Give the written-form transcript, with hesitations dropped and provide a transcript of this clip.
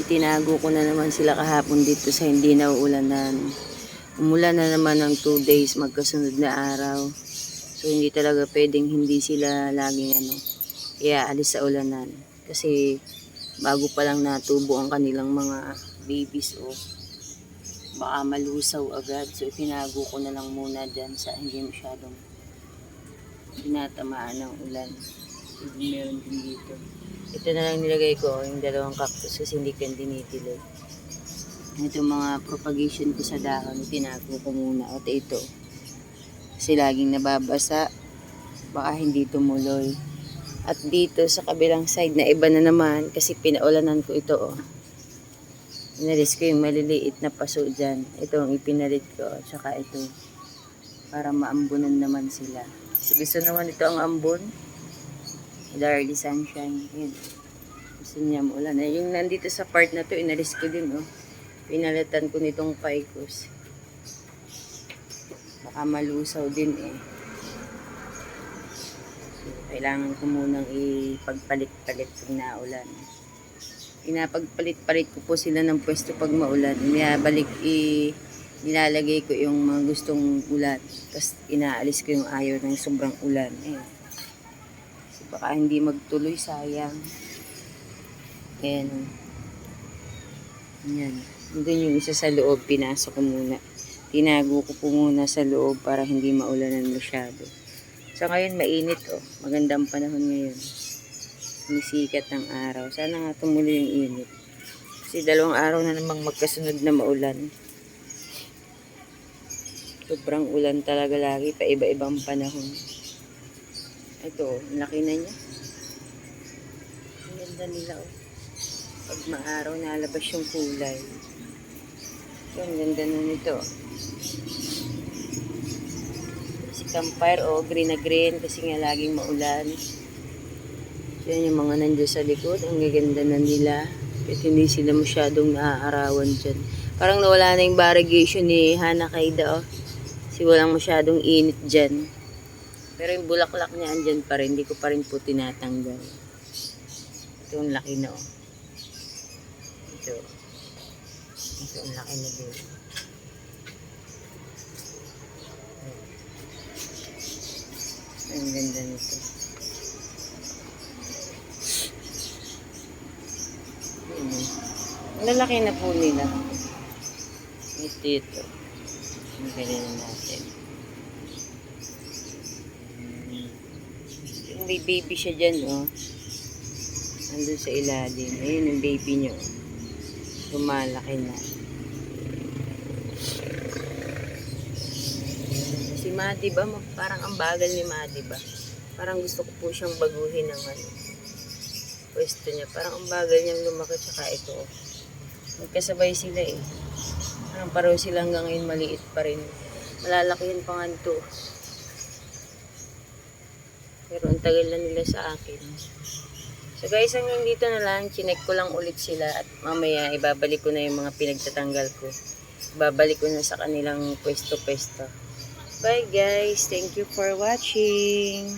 Itinago ko na naman sila kahapon dito sa hindi nauulanan. Umulan na naman ng 2 days magkasunod na araw. So hindi talaga pwedeng hindi sila laging iaalis sa ulanan. Kasi bago pa lang natubo ang kanilang mga babies baka malusaw agad. So itinago ko na lang muna dyan sa hindi masyadong tinatamaan ng ulan. Meron din dito. Ito na lang nilagay ko, yung dalawang cactus kasi hindi ko dinitilig. Ito mga propagation ko sa dahon, tinago ko muna. At ito, kasi laging nababasa, baka hindi tumuloy. At dito sa kabilang side na iba na naman, kasi pinaulanan ko ito. Inalis ko yung maliliit na paso dyan. Ito ang ipinalit ko, tsaka ito, para maambunan naman sila. Kasi gusto naman ito ang ambon. Darly sunshine. Yun. Gusto niya maulan. Yung nandito sa part na to, inalis ko din. Pinalitan ko nitong ficus. Baka malusaw din So, kailangan ko munang ipagpalit-palit pag naulan. Pinapagpalit-palit ko po sila ng pwesto pag maulan. Nilalagay ko yung mga gustong ulan. Tapos inaalis ko yung ayaw ng sobrang ulan. Baka hindi magtuloy, sayang. Ayan. Yan. Doon yung isa sa loob, pinasok ko muna. Tinago ko po muna sa loob para hindi maulanan masyado. So ngayon mainit Magandang panahon ngayon. Nisikat ng araw. Sana nga tumuloy yung init. Kasi 2 araw na namang magkasunod na maulan. Sobrang ulan talaga lagi, pa iba-ibang panahon. Ito, laki na niya. Ang ganda nila Pag maaraw, nalabas yung kulay. Ito, ang ganda na nito. Si campfire, green na green kasi nga laging maulan. Yan yung mga nandiyo sa likod. Ang gaganda na nila. At hindi sila masyadong naaarawan dyan. Parang nawala na yung variegation ni Hana Kaida Kasi walang masyadong init dyan. Pero yung bulaklak niya andyan pa rin. Hindi ko pa rin po tinatanggal. Ito ang laki na Ito. Ito ang laki na din. Ang ganda nito. Ang lalaki na po nila. Ito. Ang ganda natin. May baby siya dyan, Nandun sa ilalim. Ayun yung baby niya, Lumalaki na. Si Madi ba? Parang ang bagal ni Madi ba? Parang gusto ko po siyang baguhin ng pwesto niya. Parang ang bagal niyang lumaki, tsaka ito. Magkasabay sila Parang pareho sila hanggang ngayon maliit pa rin. Malalakihin pa nga ito. Pero ang tagal na nila sa akin. So guys, hanggang dito na lang. Chinek ko lang ulit sila. At mamaya ibabalik ko na yung mga pinagtatanggal ko. Ibabalik ko na sa kanilang pwesto-pwesto. Bye guys. Thank you for watching.